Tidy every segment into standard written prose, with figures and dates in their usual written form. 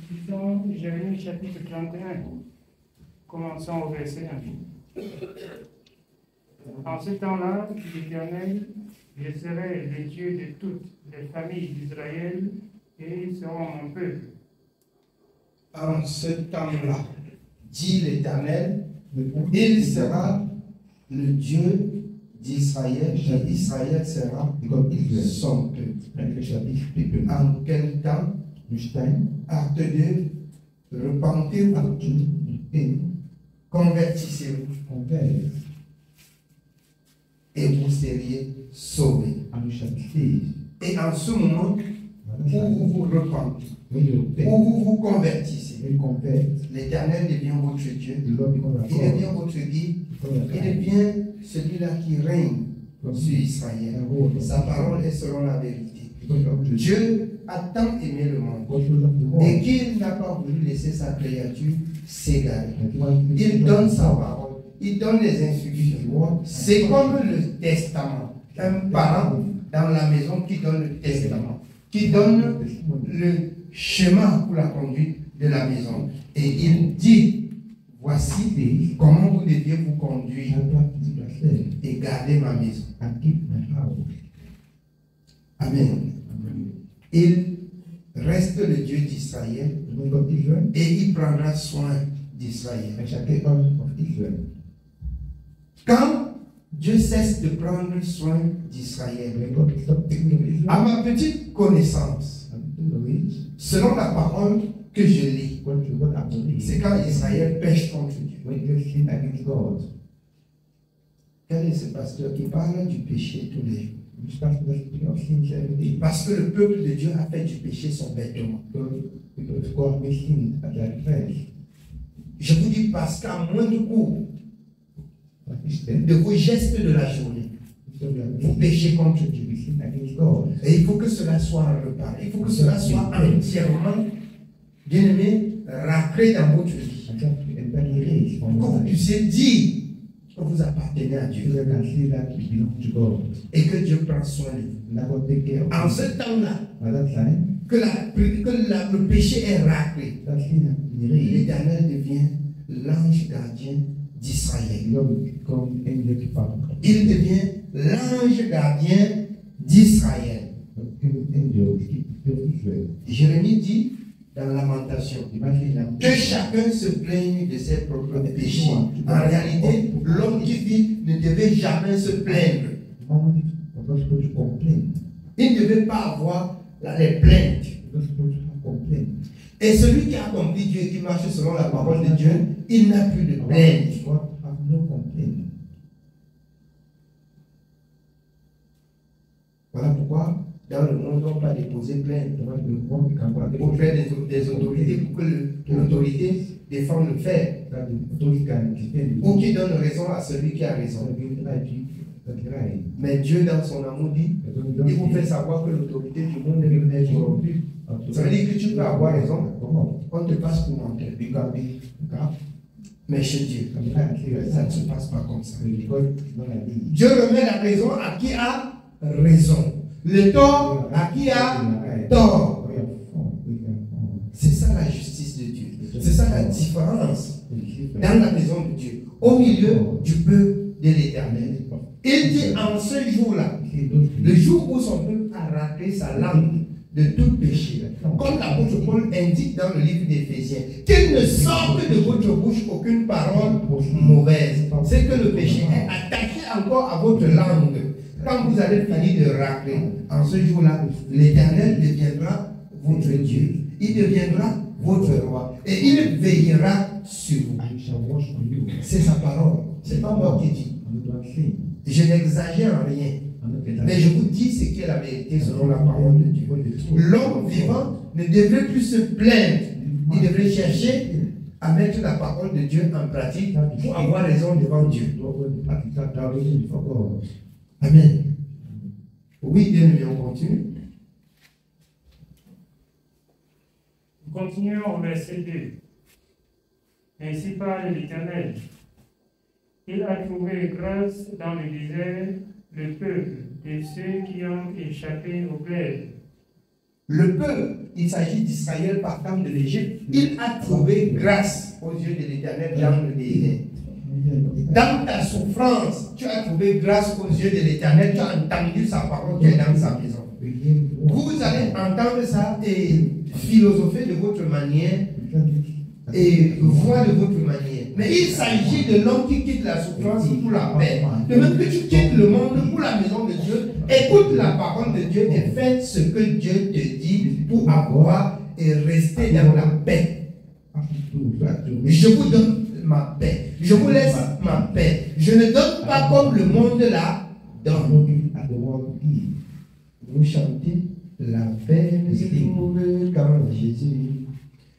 Lisons Jérémie chapitre 31, commençons au verset 1. En ce temps-là, dit l'Éternel, je serai le Dieu de toutes les familles d'Israël et ils seront mon peuple. En ce temps-là, dit l'Éternel, il sera le Dieu d'Israël, et Israël sera son peuple. En quel temps? Acte 2, repentez-vous et convertissez-vous et vous seriez sauvés. Et en ce moment où vous vous repentez, où vous vous convertissez, l'Éternel devient votre Dieu, il devient votre guide, il devient celui-là qui règne sur Israël. Sa parole est selon la vérité. Dieu a tant aimé le monde et qu'il n'a pas voulu laisser sa créature s'égarer. Il donne sa parole, il donne les instructions. C'est comme le testament. Un parent dans la maison qui donne le testament, qui donne le chemin pour la conduite de la maison. Et il dit, voici comment vous deviez vous conduire et garder ma maison. Amen. Il reste le Dieu d'Israël et il prendra soin d'Israël. Quand Dieu cesse de prendre soin d'Israël, à ma petite connaissance, selon la parole que je lis, c'est quand Israël pêche contre Dieu. Quel est ce pasteur qui parle du péché tous les jours? Parce que le peuple de Dieu a fait du péché son vêtement. Je vous dis parce qu'à moindre coup de vos gestes de la journée, vous péchez contre Dieu. Et il faut que cela soit réparé. Il faut que cela soit entièrement, bien aimé, raclé dans votre vie. Pour que vous puissiez dire que vous appartenez à Dieu et que Dieu prend soin de vous. En ce temps-là, que le péché est raclé, l'Éternel devient l'ange gardien d'Israël. Il devient l'ange gardien d'Israël. Jérémie dit dans Lamentation que chacun se plaigne de ses propres péchés. En réalité, l'homme qui vit ne devait jamais se plaindre. Il ne devait pas avoir les plaintes. Et celui qui a compris Dieu et qui marche selon la parole de Dieu, il n'a plus de plainte. Voilà pourquoi dans le monde, on va déposer plainte auprès des autorités pour que l'autorité défende le fait ou qui donne raison à celui qui a raison. Mais Dieu, dans son amour, dit, il vous fait savoir que l'autorité du monde est corrompue. Ça veut dire que tu peux avoir raison, on te passe pour menteur. Mais chez Dieu, ça ne se passe pas comme ça. Dieu remet la raison à qui a raison. Le tort à qui a tort. C'est ça la justice de Dieu. C'est ça la différence dans la maison de Dieu, au milieu du peuple de l'Éternel. Il dit en ce jour-là, le jour où son peuple a raclé sa langue de tout péché, comme l'apôtre Paul indique dans le livre d'Éphésiens, qu'il ne sorte de votre bouche aucune parole mauvaise. C'est que le péché est attaché encore à votre langue. Quand vous allez finir de racler, en ce jour-là, l'Éternel deviendra votre Dieu. Il deviendra votre roi. Et il veillera sur vous. C'est sa parole. Ce n'est pas moi qui dis. Je n'exagère en rien. Mais je vous dis ce qui est la vérité selon la parole de Dieu. L'homme vivant ne devrait plus se plaindre. Il devrait chercher à mettre la parole de Dieu en pratique pour avoir raison devant Dieu. Amen. Oui, bien aimé, on continue. Nous continuons au verset 2. Ainsi parle l'Éternel. Il a trouvé grâce dans le désert le peuple de ceux qui ont échappé au glaive. Le peuple, il s'agit d'Israël partant de l'Égypte, il a trouvé grâce aux yeux de l'Éternel dans le désert. Dans ta souffrance, tu as trouvé grâce aux yeux de l'Éternel, tu as entendu sa parole qui est dans sa maison. Vous allez entendre ça et philosopher de votre manière et voir de votre manière. Mais il s'agit de l'homme qui quitte la souffrance pour la paix. De même que tu quittes le monde pour la maison de Dieu, écoute la parole de Dieu et fais ce que Dieu te dit pour avoir et rester dans la paix. Je vous donne ma paix. Je vous laisse ma paix. Je ne donne pas comme le monde là donne. Vous chantez la paix ne se trouve qu'en Jésus.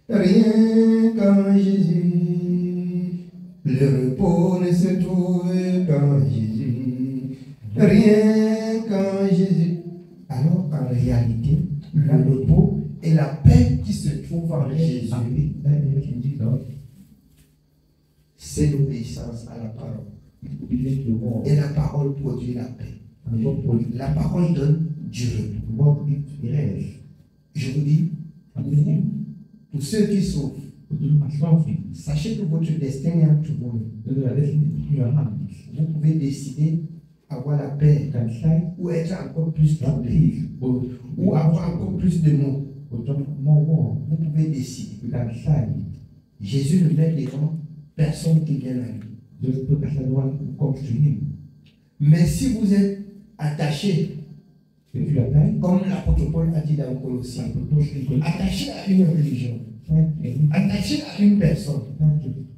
Rien qu'en Jésus. Le repos ne se trouve qu'en Jésus. Rien qu'en Jésus. Alors en réalité, le repos et la paix qui se trouve en Jésus, c'est l'obéissance à la parole. Et la parole produit la paix. La parole donne du repos. Je vous dis, pour ceux qui souffrent, sachez que votre destin est entre vous. Vous pouvez décider avoir la paix ou être encore plus troublé ou avoir encore plus de mots. Vous pouvez décider. Jésus ne met devant personne qui vient à lui. Mais si vous êtes attaché, comme l'apôtre Paul a dit dans Colossiens, attaché à une religion, attaché à une personne,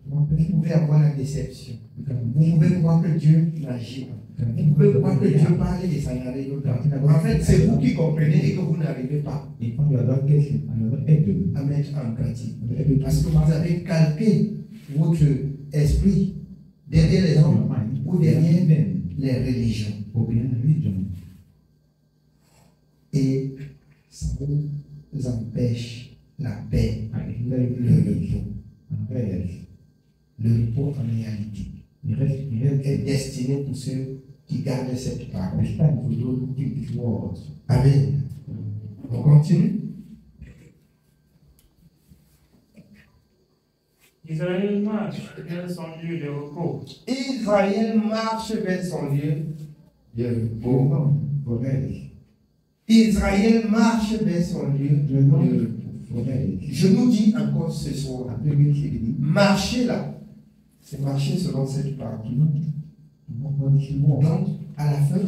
vous pouvez avoir la déception. Vous pouvez croire que Dieu n'agit pas. Vous pouvez croire que Dieu parle et ça n'arrive pas. En fait, c'est vous qui comprenez et que vous n'arrivez pas à mettre en pratique. Parce que vous avez calqué votre esprit derrière les hommes ou derrière les religions. Et ça vous empêche la paix, le repos. Le repos en réalité est destiné pour ceux qui gardent cette parole. Amen. On continue. Israël marche vers son lieu de repos. Israël marche vers son lieu de repos. Israël marche vers son lieu de repos. Je nous dis encore ce soir, marcher là, c'est marcher selon cette parole. Donc, à la fin,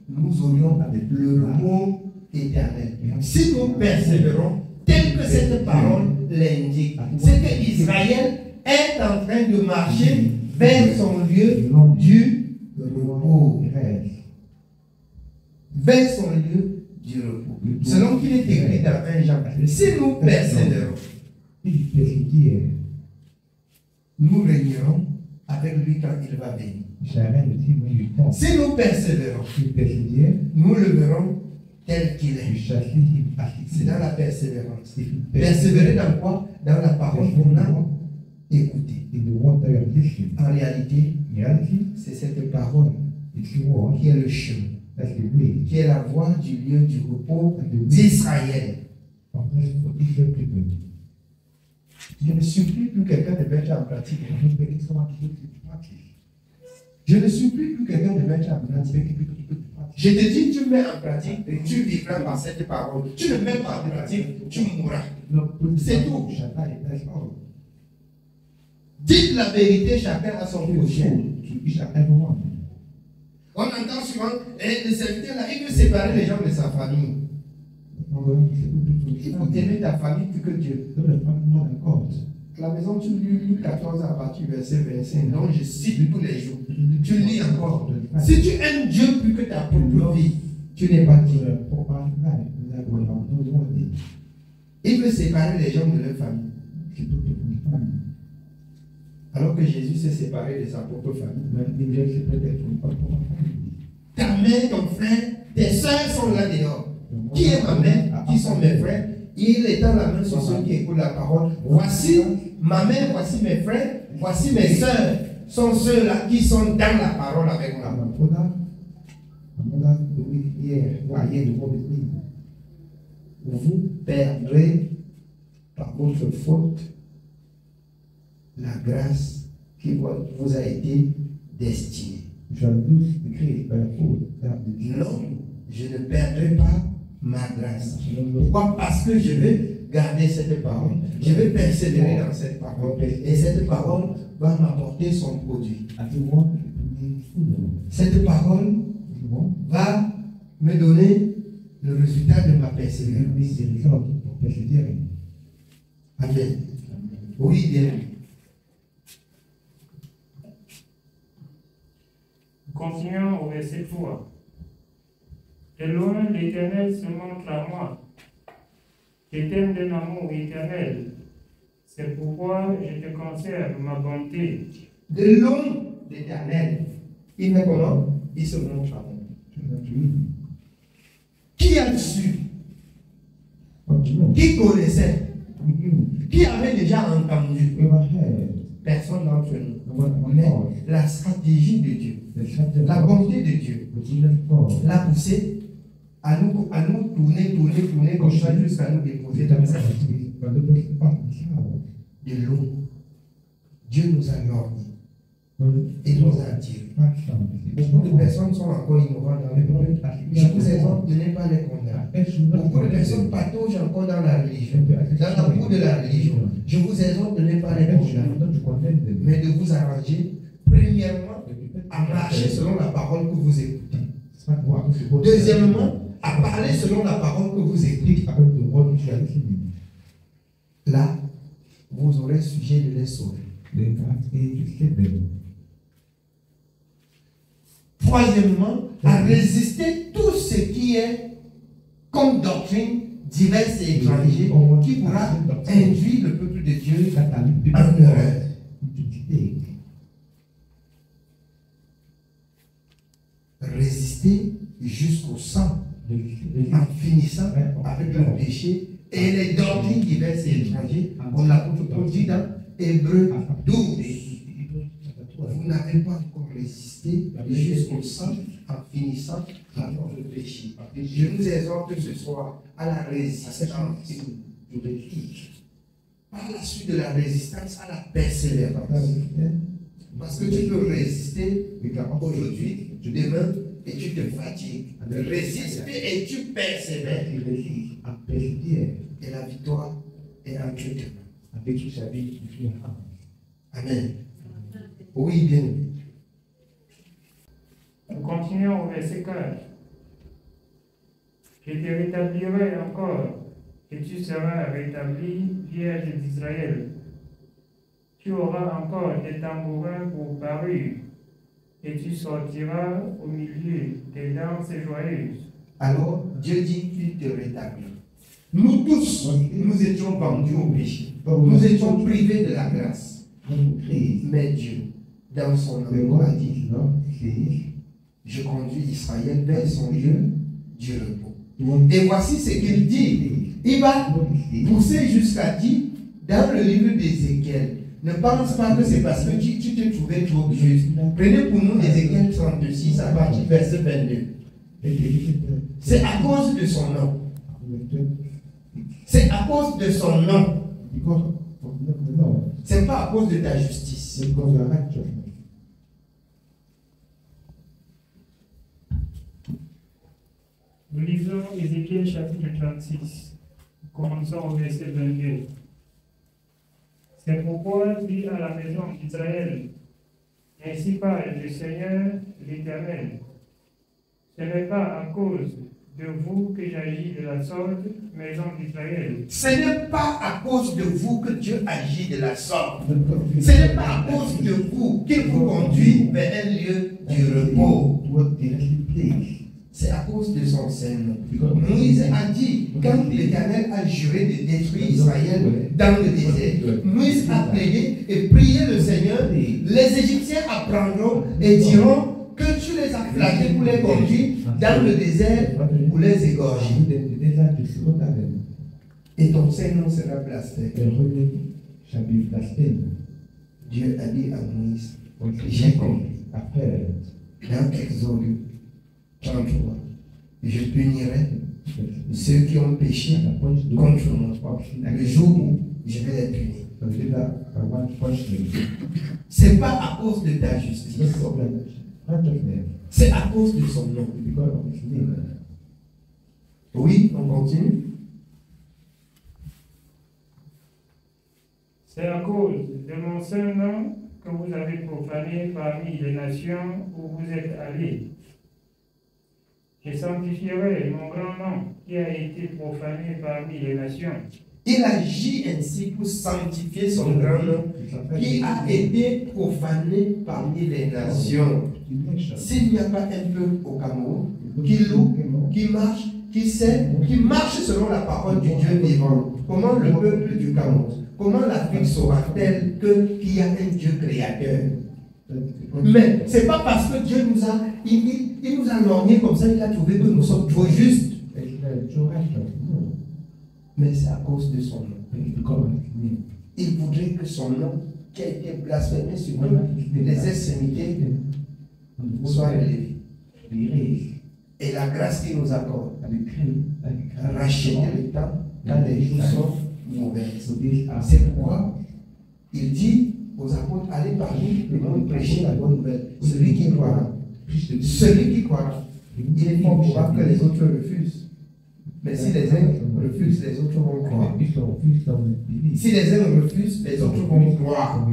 nous aurions le repos éternel. Si nous persévérons, tel que cette parole l'indique, c'est que Israël est en train de marcher vers son lieu du repos. Vers son lieu du repos. Selon qu'il est écrit dans 1 Jean. Si nous persévérons, nous régnerons avec lui quand il va venir. Si nous persévérons, nous le verrons tel qu'il est. C'est dans la persévérance. Persévérer dans quoi? Dans la parole qu'on a écoutée. En réalité, c'est cette parole qui est le chemin, qui est la voie du lieu du repos d'Israël. Je ne supplie plus quelqu'un de mettre en pratique. Je ne supplie plus quelqu'un de mettre en pratique. Je te dis, tu mets en pratique, tu vivras par cette parole. Tu ne mets pas en pratique, tu mourras. C'est tout. Dites la vérité chacun à son prochain. On entend souvent, le serviteur là, il veut séparer les gens de sa famille. Il faut aimer ta famille plus que Dieu. À la maison, tu lis Luc 14 à partir du verset 25. Donc, je cite tous les jours. Tu lis encore. Si tu aimes Dieu plus que ta propre vie, tu n'es pas Dieu. Il veut séparer les gens de leur famille. Alors que Jésus s'est séparé de sa propre famille. Ta mère, ton frère, tes soeurs sont là dehors. Qui est ma mère? Qui sont mes frères? Il étend la main sur ceux qui écoutent la parole. Voici ma mère, voici mes frères, voici mes soeurs. Sont ceux-là qui sont dans la parole avec moi. vous perdrez par votre faute la grâce qui vous a été destinée. Non, je ne perdrai pas ma grâce. Pourquoi? Parce que je vais garder cette parole. Je vais persévérer dans cette parole. Et cette parole va m'apporter son produit. Cette parole va me donner le résultat de ma persévérance. Amen. Oui, bien. Continuons au verset 3. De loin, l'Éternel se montre à moi. Je t'aime d'un amour éternel. C'est pourquoi je te conserve ma bonté. De loin, l'Éternel, il fait comment? Il se montre à moi. Qui a su? Qui connaissait? Qui avait déjà entendu? Personne d'entre nous. Mais la stratégie de Dieu, la bonté de Dieu, l'a poussé à nous tourner comme ça jusqu'à nous déposer dans sa vie. De l'eau. Dieu nous a ornis et nous a attirés. Beaucoup de personnes sont encore innovantes dans le monde. Je vous exhorte de ne pas les condamner. Beaucoup de personnes pataugent encore dans la religion, dans la boue de la religion. Je vous exhorte de ne pas les condamner, mais de vous arranger, premièrement, à marcher selon la parole que vous écoutez. Deuxièmement, à parler selon la parole que vous écoutez. Là, vous aurez sujet de les sauver. Troisièmement, à résister tout ce qui est comme doctrine diverses et étrangères qui pourra induire le peuple de Dieu en erreur. Résister jusqu'au sang en finissant avec le péché et les doctrines diverses et étrangères. On l'a dit dans Hébreux 12. Vous n'avez pas encore résisté jusqu'au sang en finissant avec le péché. Je vous exhorte ce soir à la résistance du péché. Par la suite de la résistance à la persévérance. Parce que tu peux résister aujourd'hui, demain, et tu te fatigues. Résiste et tu persévères. Et la victoire est entre tes mains. Amen. Oui, bien. Nous continuons au verset 4. Je te rétablirai encore, et tu seras rétabli, vierge d'Israël. Tu auras encore des tambourins pour parure, et tu sortiras au milieu des danses joyeuses. Alors, Dieu dit qu'il te rétablit. Nous tous, nous étions vendus au péché. Nous étions privés de la grâce. Mais Dieu, dans son amour, a dit, je conduis Israël vers son lieu du repos. Et voici ce qu'il dit. Il va pousser jusqu'à dire, dans le livre d'Ézéchiel, ne pense pas que c'est parce que tu te trouvais trop juste. Prenez pour nous Ézéchiel 36 à partir du verset 22. C'est à cause de son nom. C'est à cause de son nom. C'est pas à cause de ta justice. Nous lisons Ézéchiel chapitre 36. Commençons au verset 22. C'est pourquoi dis à la maison d'Israël, ainsi parle le Seigneur l'Éternel. Ce n'est pas à cause de vous que j'agis de la sorte, maison d'Israël. Ce n'est pas à cause de vous que Dieu agit de la sorte. Ce n'est pas à cause de vous qu'il vous conduit vers un lieu du repos. C'est à cause de son Seigneur. Moïse a dit, quand l'Éternel a juré de détruire Israël dans le désert, Moïse a prié et prié le Seigneur. Les Égyptiens apprendront et diront que tu les as flattés pour les conduire dans le désert pour les égorger. Et ton Seigneur sera blasphème. Dieu a dit à Moïse, j'ai compris. Dans Exode 33, je punirai ceux qui ont péché contre moi, le jour où je vais les punir. Ce n'est pas à cause de ta justice, c'est à cause de son nom. Oui, on continue. C'est à cause de mon seul nom que vous avez profané parmi les nations où vous êtes allés. Je sanctifierai mon grand nom qui a été profané parmi les nations. Il agit ainsi pour sanctifier son grand nom qui a été profané parmi les nations. S'il n'y a pas un peuple au Cameroun qui loue, qui marche, qui sait, qui marche selon la parole du Dieu vivant, comment le peuple du Cameroun, comment l'Afrique saura-t-elle qu'il y a un Dieu créateur? Mais ce n'est pas parce que Dieu nous a, il nous a lorgnés comme ça, il a trouvé que nous sommes trop justes. Mais c'est à cause de son nom. Il voudrait que son nom, qui a été blasphémé sur les extrémités, soit élevé. Et la grâce qu'il nous accorde, racheter le temps quand les jours sont mauvais. C'est pourquoi il dit aux apôtres, allez parmi le monde prêcher la bonne nouvelle. Celui qui croira, il est fort probable que les autres refusent. Mais si les uns refusent, les autres vont croire. Si les uns refusent, les autres vont croire.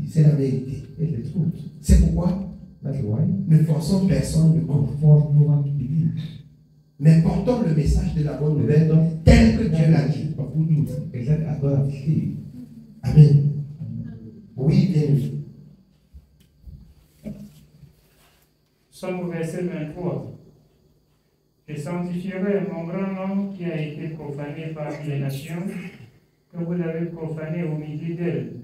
C'est la vérité. C'est pourquoi ne forçons personne de croire. Mais portons le message de la bonne nouvelle tel que Dieu l'a dit. Amen. Oui, bien vu. Somme au verset 23. Je sanctifierai mon grand nom qui a été profané parmi les nations, que vous avez profané au milieu d'elles.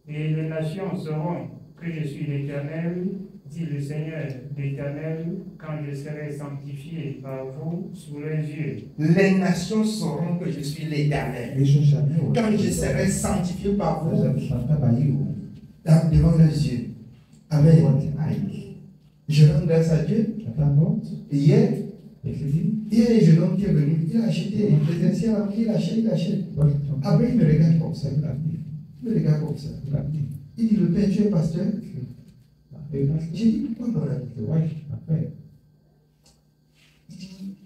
Et les nations sauront que je suis l'Éternel, dit le Seigneur l'Éternel, quand je serai sanctifié par vous sous les yeux. Les nations sauront que je suis l'Éternel. Quand je serai sanctifié par vous devant leurs yeux. Amen. Je rends grâce à Dieu. Hier, il y a un jeune homme qui est venu, il a acheté les anciens, il achète. Après, il me regarde comme ça. Il dit, le père, tu es pasteur? J'ai dit, pourquoi mon ami? Il dit,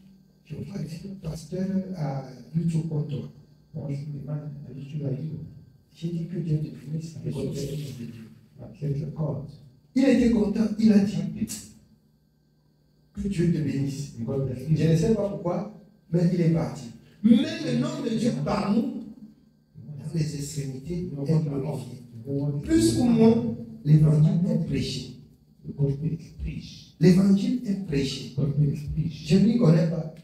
je vois que le pasteur a YouTube contre toi. J'ai dit que Dieu te bénisse. Il était content, il a dit, que Dieu te bénisse. Je ne sais pas pourquoi, mais il est parti. Mais le nom de Dieu par nous, dans les extrémités, est glorifié. Plus ou moins, l'évangile est prêché. L'évangile est prêché. Je ne m'y connais pas.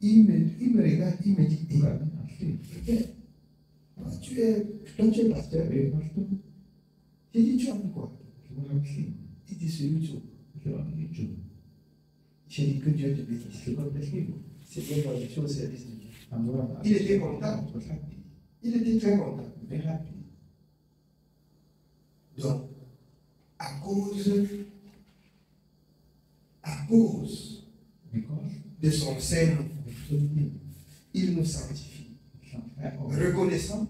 Il me regarde, il me dit, toi tu es pasteur. J'ai dit, tu as mis quoi? Il dit, sur YouTube. J'ai dit que Dieu te bénisse. C'est bien quand je suis au service de Dieu. Il était content. Il était très content. Donc, à cause de son sein, il nous sanctifie. Reconnaissant,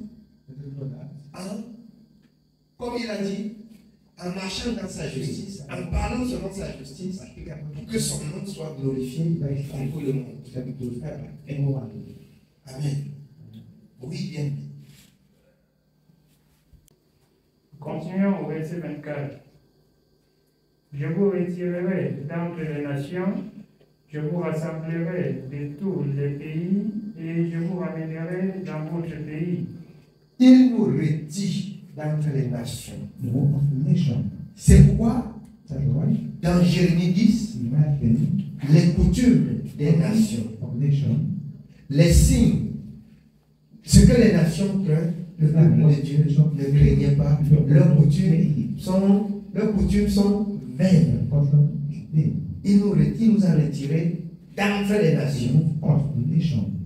comme il a dit, en marchant dans sa justice, en parlant selon sa justice, pour que son nom soit glorifié dans tout le monde. Amen. Oui, bien. Continuons au verset 24. Je vous retirerai d'entre les nations, je vous rassemblerai de tous les pays et je vous ramènerai dans votre pays. Il nous retire d'entre les nations. C'est pourquoi, dans Jérémie 10, les coutumes des nations, les signes, ce que les nations craignent, le peuple de Dieu ne craignait pas. Leurs coutumes sont vaines. Il nous a retirés d'entre les nations.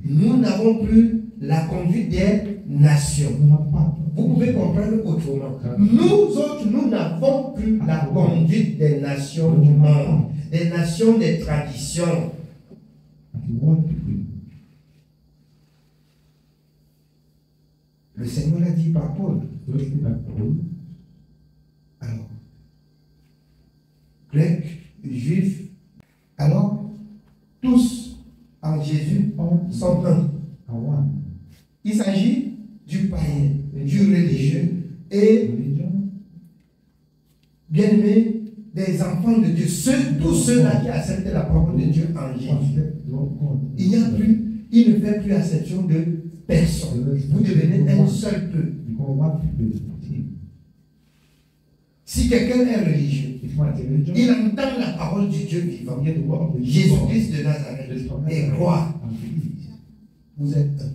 Nous n'avons plus la conduite des nations. Vous pouvez comprendre autrement. Nous autres, nous n'avons plus la conduite des nations du monde, des nations, des traditions. Le Seigneur l'a dit par Paul. Alors, grec, juif, alors, tous en Jésus sont un. Il s'agit du païen, du religieux et, bien aimé, des enfants de Dieu, tous ceux-là qui acceptent la parole de Dieu en Jésus. Il ne fait plus exception de personne. Vous devenez un seul peuple. Si quelqu'un est religieux, il entend la parole du Dieu vivant, Jésus-Christ de Nazareth, et croit. Vous êtes un.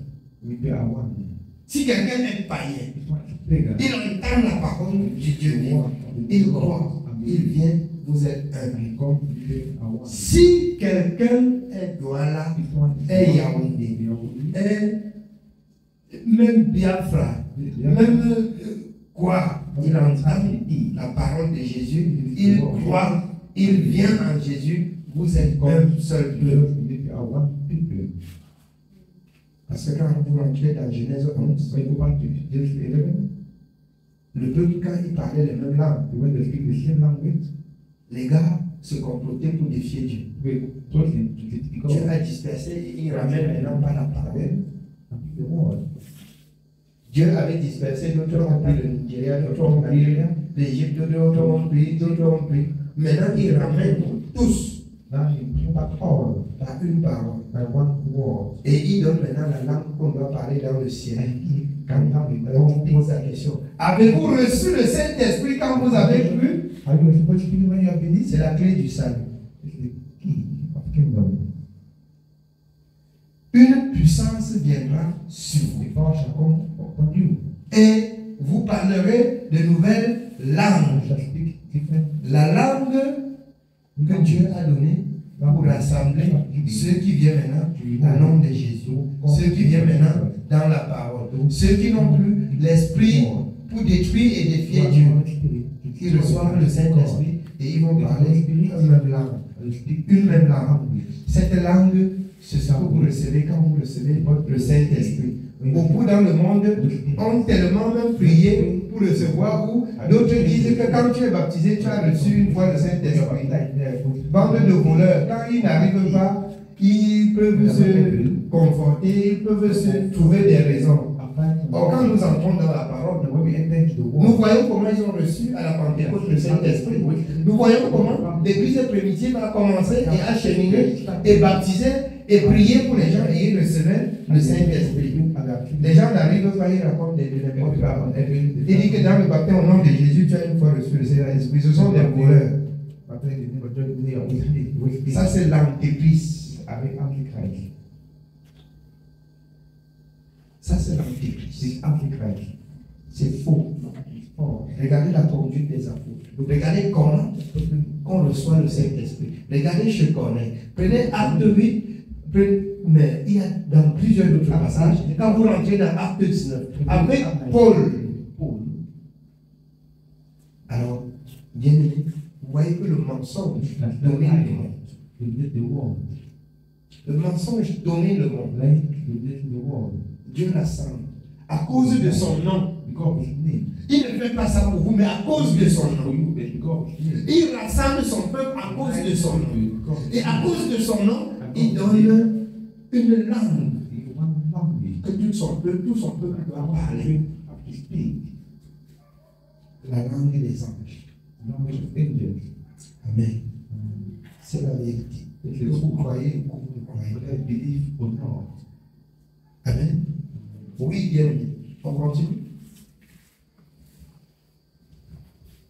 Si quelqu'un est païen, il entend la parole du Dieu vivant, il croit, il vient, vous êtes un. Si quelqu'un est Douala, est Yaoundé, est même Biafra, même quoi, il entend la parole de Jésus, il croit, il vient en Jésus, vous êtes un seul peuple. Parce que quand vous rentrez dans Genèse 11, le peuple, quand il parlait les mêmes langues, les gars se complotaient pour défier Dieu. Dieu a dispersé et il ramène maintenant pas la parole. Dieu avait dispersé, d'autres ont pris le Nigeria, d'autres ont pris l'Égypte, d'autres ont pris. Maintenant, il ramène tous par une parole. Et il donne maintenant la langue qu'on doit parler dans le ciel. Quand on pose la question, avez-vous reçu le Saint-Esprit quand vous avez cru? C'est la clé du salut. Une puissance viendra sur vous. Et vous parlerez de nouvelles langues. La langue que Dieu a donnée pour rassembler ceux qui viennent maintenant au nom de Jésus, ceux qui viennent maintenant dans la parole, ceux qui n'ont plus l'esprit pour détruire et défier Dieu. Ils reçoivent le Saint-Esprit et ils vont parler une même langue. Cette langue, c'est ce que vous recevez quand vous recevez le Saint-Esprit. Beaucoup dans le monde ont tellement même prié pour recevoir, ou d'autres disent que quand tu es baptisé, tu as reçu une fois le Saint-Esprit. Bande de voleurs, quand ils n'arrivent pas, ils peuvent se conforter, ils peuvent se trouver des raisons. Or, quand nous entrons dans la parole, nous voyons comment ils ont reçu à la Pentecôte le Saint-Esprit. Nous voyons comment l'Église primitive a commencé et a cheminé et baptisé et prié pour les gens et ils recevaient le Saint-Esprit. Les gens n'arrivent pas, ils racontent des n'importe quoi. Il dit que dans le baptême au nom de Jésus, tu as une fois reçu le Saint-Esprit. Ce sont des voleurs. Ça, c'est l'antéchrist avec Antichrist. Ça, c'est l'antéchrist. C'est faux. Regardez la conduite des apôtres. Regardez comment on reçoit le Saint-Esprit. Regardez chez Corneille. Prenez Acte 8. Mais il y a dans plusieurs autres passages, quand vous rentrez dans Acte 19, avec Paul. Alors, bien aimé, vous voyez que le mensonge domine le monde. Le mensonge domine le monde. Dieu rassemble. À cause de son nom. Il ne fait pas ça pour vous, mais à cause de son nom. Il rassemble son peuple à cause de son nom. Et à cause de son nom, il donne une langue que tout son peuple doit parler. La langue des anges. Amen. C'est la vérité. Que vous croyez ou que vous ne croyez pas. Amen. Oui, bien aimé. On continue.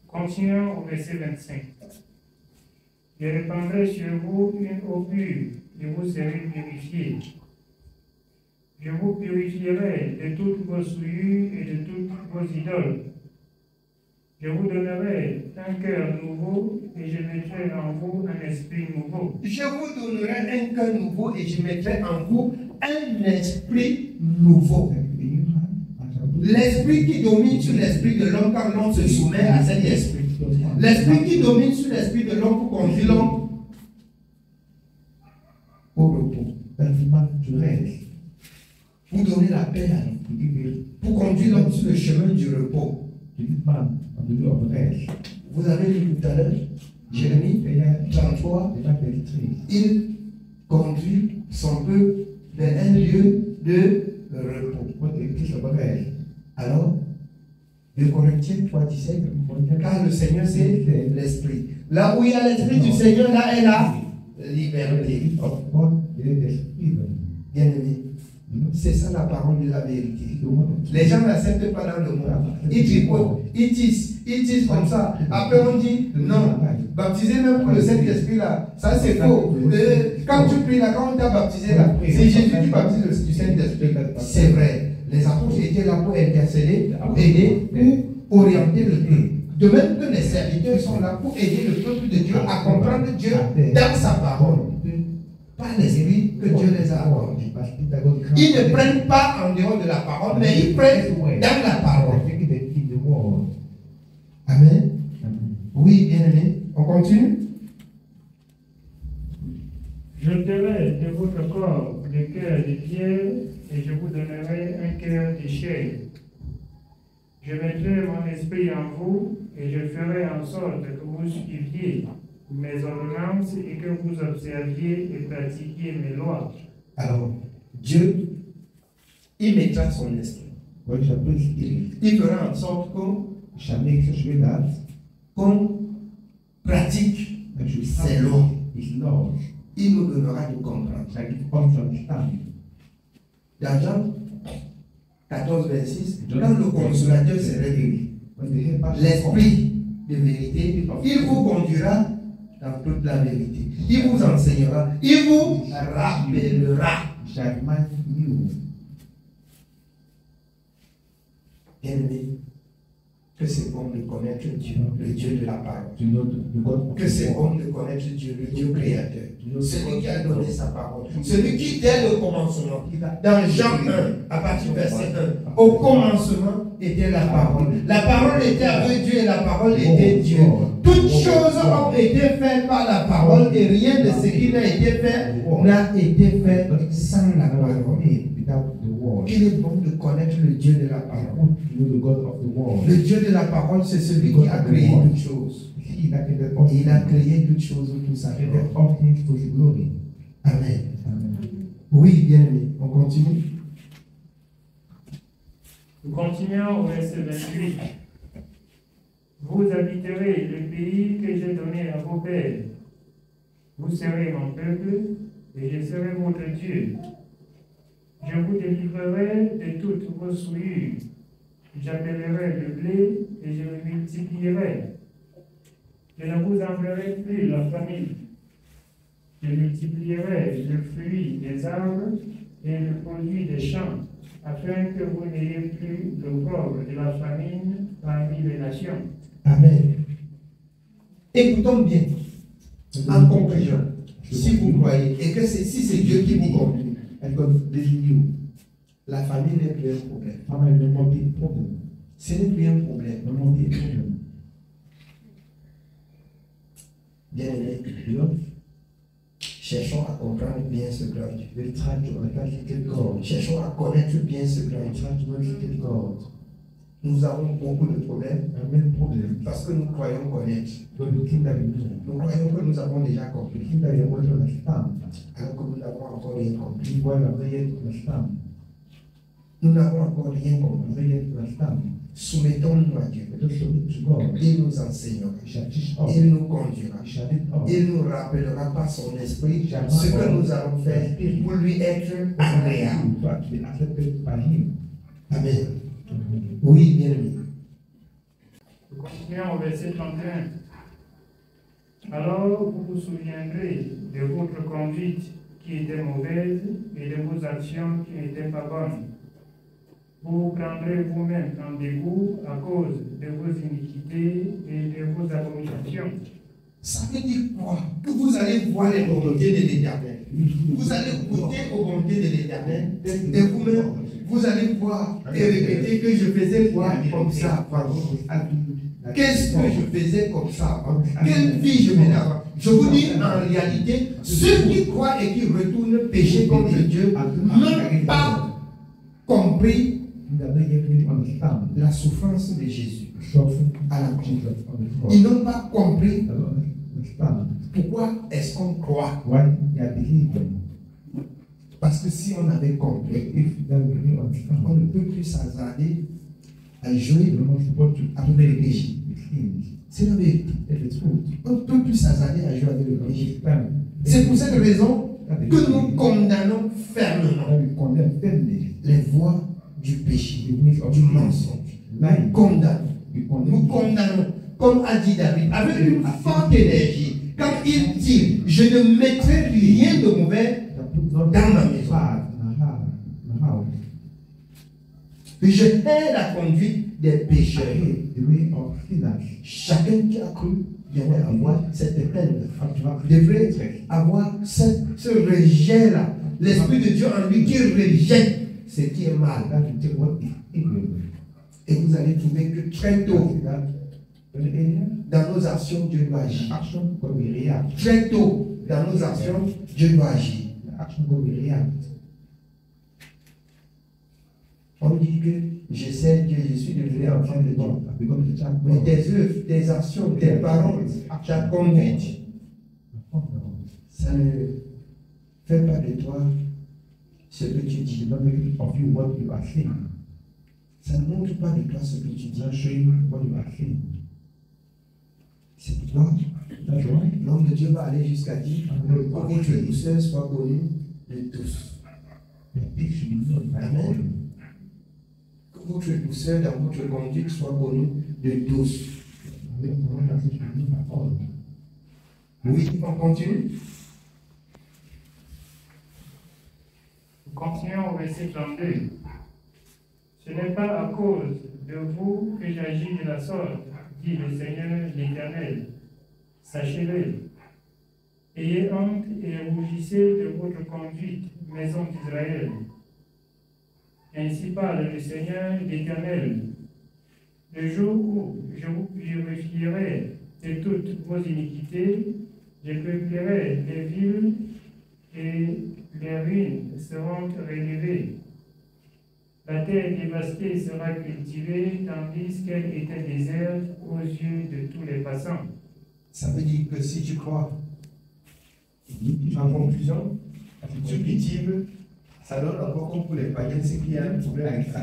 Continuons au verset 25. Je répandrai sur vous une eau pure et vous serez purifiés. Je vous purifierai de toutes vos souillures et de toutes vos idoles. Je vous donnerai un cœur nouveau et je mettrai en vous un esprit nouveau. Je vous donnerai un cœur nouveau et je mettrai en vous un esprit nouveau. L'esprit qui domine sur l'esprit de l'homme quand l'homme se soumet à cet esprit. L'esprit qui domine sur l'esprit de l'homme pour conduire l'homme au repos. tu restes. Pour donner la paix à nous. Pour conduire l'homme sur le chemin du repos. Vous avez lu tout à l'heure, Jérémie 33, il conduit son peuple vers un lieu de repos. Alors, 2 Corinthiens 3,17, car le Seigneur c'est l'Esprit. Là où il y a l'Esprit du Seigneur, là est la liberté. Bien aimé, c'est ça la parole de la vérité. Les gens n'acceptent pas dans le monde. Ils tripotent, ils tissent comme ça. Après on dit non, baptiser même pour le Saint-Esprit là, ça c'est faux. Quand tu pries là, quand on t'a baptisé là, c'est Jésus qui baptise du Saint-Esprit. C'est vrai. Les apôtres étaient là pour intercéder, pour aider, pour orienter le peuple. De même que les serviteurs sont là pour aider le peuple de Dieu à comprendre Dieu dans sa parole. Par l'esprit que Dieu les a accordés. Ils ne prennent pas en dehors de la parole, mais ils prennent dans la parole. Amen. Oui, bien aimé. On continue. J'ôterai de votre corps le cœur de pierre et je vous donnerai un cœur de chair. Je mettrai mon esprit en vous et je ferai en sorte que vous suiviez mes ordonnances et que vous observiez et pratiquiez mes lois. Alors, Dieu, il mettra son esprit. Il fera en sorte qu'on pratique ses lois. Il nous donnera de comprendre. Dans Jean 14, 26, quand le consolateur se révèle, l'esprit de vérité, il vous conduira dans toute la vérité. Il vous enseignera, il vous rappellera. Bien-aimé, que c'est bon de connaître Dieu, le Dieu de la parole. Que c'est bon de connaître Dieu, le Dieu créateur. Celui qui a donné sa parole. Celui qui, dès le commencement, dans Jean 1, à partir du verset 1, au commencement était la parole. La parole était avec Dieu et la parole était Dieu. Toutes choses ont été faites par la parole et rien de ce qui n'a été fait n'a été fait sans la parole. Il est bon de connaître le Dieu de la parole. Le Dieu de la parole, c'est celui qui a créé toutes choses. Il a créé toutes choses pour sa gloire. Amen. Oui, bien aimé. On continue. Nous continuons au verset 28. Vous habiterez le pays que j'ai donné à vos pères. Vous serez mon peuple et je serai votre Dieu. Je vous délivrerai de toutes vos souillures. J'appellerai le blé et je le multiplierai. Je ne vous enverrai plus la famine. Je multiplierai le fruit des arbres et le produit des champs, afin que vous n'ayez plus le pauvre de la famine parmi les nations. Amen. Écoutons bien, en conclusion, si vous croyez, et que si c'est Dieu qui vous conduit, la famille n'est plus un problème. Ce n'est plus un problème. Bien aimé, cherchons à comprendre bien ce grand Dieu. Cherchons à connaître bien ce grand Dieu. Nous avons beaucoup de problèmes parce que nous croyons connaître. Nous croyons que nous avons déjà compris. Alors que nous n'avons encore rien compris. Nous n'avons encore rien compris. Soumettons-nous à Dieu. Il nous enseignera. Il nous conduira. Il nous rappellera par son esprit ce que nous allons faire pour lui être agréable. Amen. Oui, bien aimé. Nous continuons au verset 31. Alors vous vous souviendrez de votre conduite qui était mauvaise et de vos actions qui n'étaient pas bonnes. Vous vous prendrez vous-même en dégoût à cause de vos iniquités et de vos abominations. Ça veut dire quoi? Que vous allez voir les bontés de l'Éternel. Vous allez goûter aux bontés de l'Éternel et vous-même, vous allez voir et répéter que je faisais quoi comme ça. Qu'est-ce que je faisais comme ça? Quelle vie je menais avant? Je vous dis, en réalité, ceux qui croient et qui retournent pécher contre Dieu n'ont pas compris la souffrance de Jésus à la croix. Ils n'ont pas compris pourquoi est-ce qu'on croit. Parce que si on avait compris, on ne peut plus s'hasarder à jouer avec le péché. C'est la vérité. On ne peut plus s'hasarder à jouer avec le péché. C'est pour cette raison que nous condamnons fermement les voies du péché, du mensonge. Nous condamnons, comme a dit David, avec une forte énergie. Quand il dit, je ne mettrai rien de mauvais dans ma maison. Je hais la conduite des pécheurs. Chacun qui a cru devrait avoir cette peine, devrait avoir ce rejet-là. L'Esprit de Dieu en lui qui rejette ce qui est mal. Et vous allez trouver que très tôt, dans nos actions, Dieu doit agir. Très tôt, dans nos actions, Dieu doit agir. On dit que je sais que je suis devenu enfant de Dieu. Mais tes œuvres, tes actions, tes paroles, ta conduite, ça ne fait pas de toi ce que tu dis. Ça ne montre pas de toi ce que tu dis. C'est pourquoi l'homme de Dieu va aller jusqu'à dire que votre douceur soit connue de tous. Amen. Que votre douceur dans votre conduite soit connue de tous. Oui, on continue. Continuons au verset 32. Ce n'est pas à cause de vous que j'agis de la sorte, dit le Seigneur l'Éternel. Sachez-le. Ayez honte et rougissez de votre conduite, maison d'Israël. Ainsi parle le Seigneur l'Éternel. Le jour où je vous purifierai de toutes vos iniquités, je peuplerai les villes et les ruines seront relevées. La terre dévastée sera cultivée, tandis qu'elle était déserte aux yeux de tous les passants. Ça veut dire que si tu crois, en conclusion, tu cultives, ça donne encore comme pour les païens, c'est qu'il y a un problème avec ça.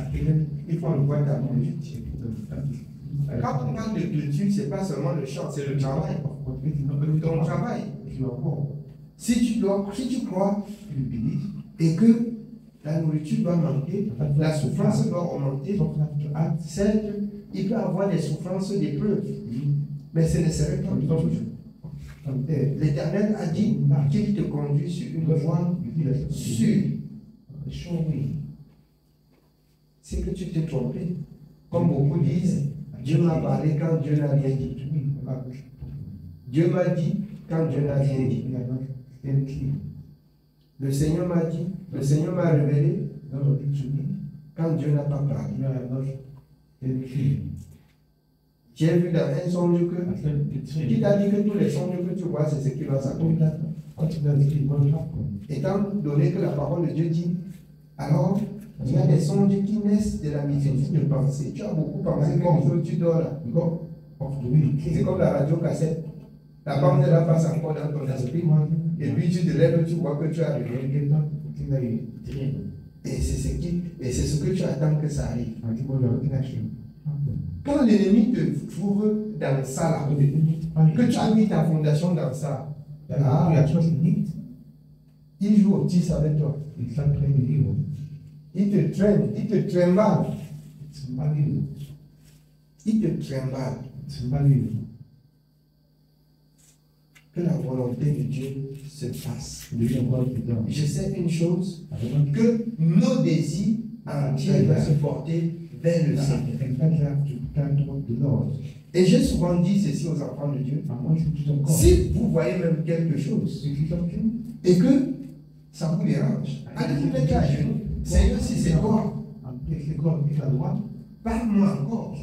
Il faut envoyer ta conduite. Quand on parle de culture, ce n'est pas seulement le champ, c'est le travail. Ton travail. Si tu crois et que la nourriture doit manquer, la souffrance doit augmenter, certes, il peut y avoir des souffrances, des preuves, mais ce ne serait pas toujours. L'Éternel a dit qu'il te conduit sur une voie sûre. C'est que tu t'es trompé. Comme beaucoup disent, Dieu m'a parlé quand Dieu n'a rien dit. Dieu m'a dit quand Dieu n'a rien dit. Le Seigneur m'a dit, le Seigneur m'a révélé quand Dieu n'a pas parlé. J'ai vu dans un songe que qui t'a dit que tous les songes que tu vois, c'est ce qui va s'accomplir. Étant donné que la parole de Dieu dit, alors il y a des songes qui naissent de la multitude de pensées. Tu as beaucoup pensé comme tu dors là. C'est comme la radio cassette. La bande là passe encore dans ton esprit. Et puis tu te lèves, tu vois que tu as réveillé. Et c'est ce que tu attends que ça arrive. Quand l'ennemi te trouve dans ça là, que tu as mis ta fondation dans ça, il joue au tis avec toi. Il te traîne, il te trimballe. Il te trimballe. Que la volonté de Dieu se fasse. Je sais une chose, que nos désirs entiers vont se porter vers le Seigneur. Et j'ai souvent dit ceci aux enfants de Dieu. Si vous voyez même quelque chose et que ça vous dérange, allez vous mettre à genoux. Seigneur, si c'est toi, Parle-moi encore.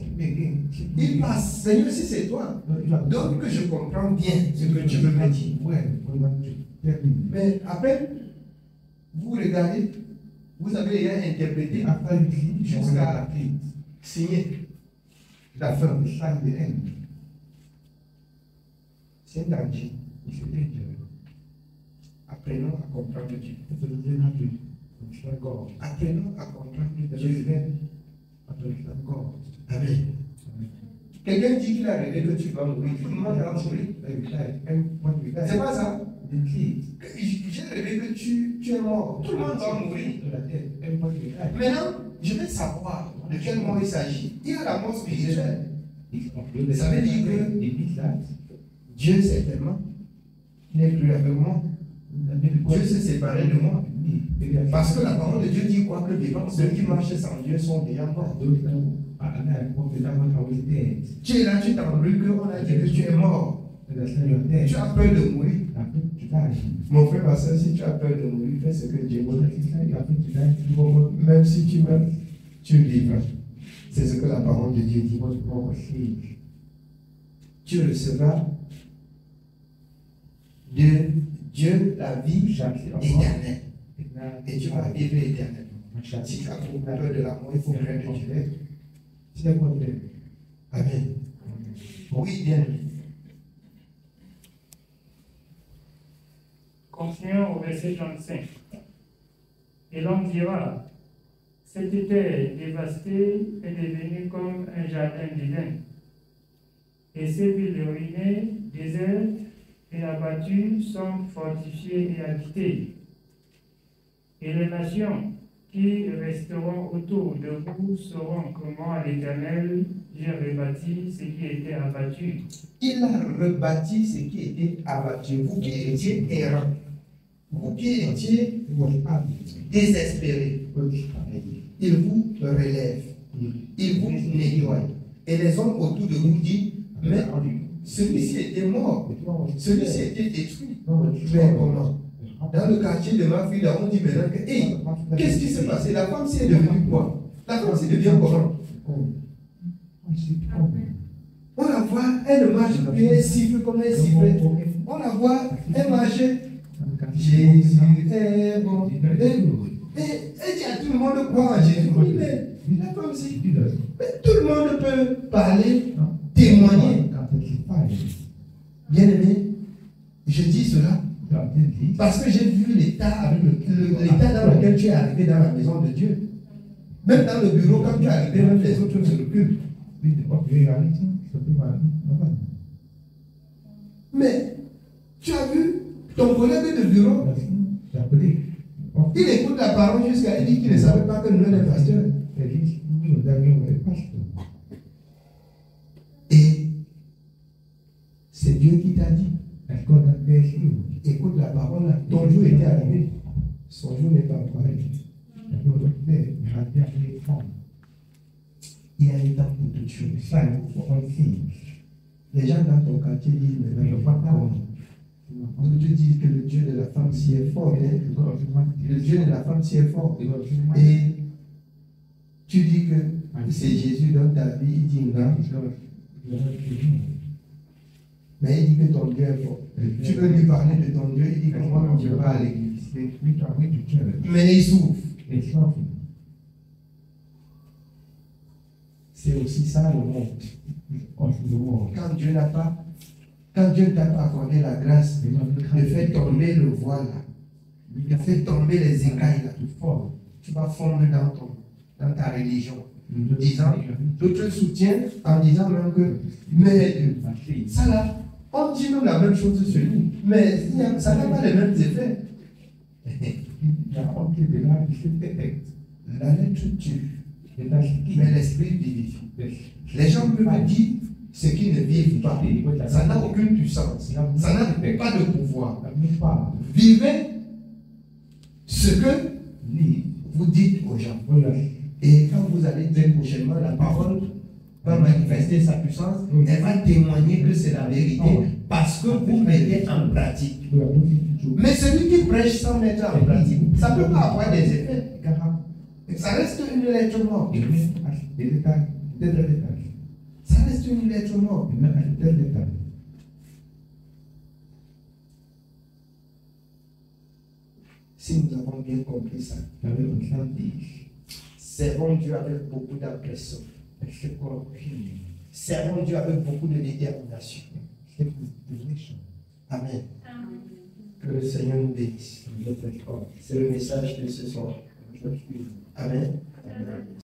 Il passe, Seigneur, si c'est toi, donc que je comprends bien ce que tu veux me dire. Mais après, vous regardez, vous avez déjà interprété jusqu'à signer la fin. C'est un danger. Apprenons à comprendre Dieu. Apprenons à comprendre Dieu. Amen. Quelqu'un dit qu'il a rêvé que tu vas mourir. Tout le monde va mourir. C'est pas ça. J'ai rêvé que tu es mort. Tout le monde va mourir. Maintenant, je vais savoir de quel mort il s'agit. Il y a la mort spirituelle. Ça veut dire que Dieu, certainement, n'est plus avec moi. Dieu s'est séparé de moi. Parce que la parole de Dieu dit quoi? Que vivant, ceux qui marchent sans Dieu sont déjà morts. Tu es là, tu t'embrouilles, qu'on a dit que tu es mort. Tu as peur de mourir. Mon frère, ma soeur, si tu as peur de mourir, fais ce que Dieu veut. Même si tu meurs, tu vivras. C'est ce que la parole de Dieu dit. Tu recevras de Dieu la vie éternelle. Et tu vas vivre éternellement. Si tu as trop peur de la mort, il faut craindre Dieu. Amen. Oui, bien. Continuons au verset 35. Et l'homme dira, cette terre dévastée est devenue comme un jardin d'Éden. Et ces villes ruinées, désertes et abattues sont fortifiées et habitées. Et les nations qui resteront autour de vous sauront comment l'Éternel j'ai rebâti ce qui était abattu. Il a rebâti ce qui était abattu. Vous qui étiez errants, vous qui étiez désespérés, il vous relève, il vous nettoie. Et les hommes autour de vous disent, mais celui-ci était mort, celui-ci était détruit. Mais comment? Dans le quartier de ma fille, on dit maintenant que, hey, qu'est-ce qui s'est passé? La femme s'est devenue quoi? La femme s'est devenue comment? On la voit, elle ne marche plus, elle siffle comme elle sifflait. On la voit, elle marchait. Jésus est bon. Et elle dit à tout le monde de croire en Jésus. Oui, mais la femme aussi. Mais tout le monde peut parler, témoigner. Bien aimé, je dis cela parce que j'ai vu l'état dans lequel tu es arrivé dans la maison de Dieu. Même dans le bureau, quand tu es arrivé, même les autres se reculent. Mais tu as vu ton collègue de bureau, il écoute la parole jusqu'à il dit qu'il ne savait pas que nous sommes pasteurs. Et c'est Dieu qui t'a dit. Écoute la parole, ton jour était arrivé. Son jour n'est pas encore arrivé. Il y a un temps pour toutes choses. Les gens dans ton quartier disent, mais non, donc Dieu dit que le Dieu de la femme si est fort. Le Dieu de la femme si est fort. Et tu dis que c'est Jésus dans ta vie, il dit non. Mais il dit que ton Dieu est fort. Tu veux lui parler de ton Dieu, il dit que moi, je ne vais pas à l'église. Mais il souffre. C'est aussi ça le monde. Quand Dieu ne t'a pas accordé la grâce de faire tomber le voile, de faire tomber les écailles là, tu vas fondre dans ta religion. Disant, d'autres soutiennent en disant même que, mais ça là, on dit nous la même chose sur nous, mais ça n'a pas les mêmes effets. La lettre tue, mais l'esprit vivifie. Les gens peuvent dire ce qui ne vivent pas. Ça n'a aucune puissance. Ça n'a pas de pouvoir. Vivez ce que vous dites aux gens. Et quand vous allez dire prochainement, la parole va manifester sa puissance. Elle va témoigner que c'est la vérité parce que vous mettez en pratique. Mais celui qui prêche sans mettre en pratique, ça ne peut pas avoir des effets. Ça reste une lettre morte. Ça reste une lettre morte. Si nous avons bien compris ça, servons Dieu avec beaucoup d'impression. Servons Dieu avec beaucoup de détermination. Amen. Que le Seigneur nous bénisse. C'est le message de ce soir. Amen.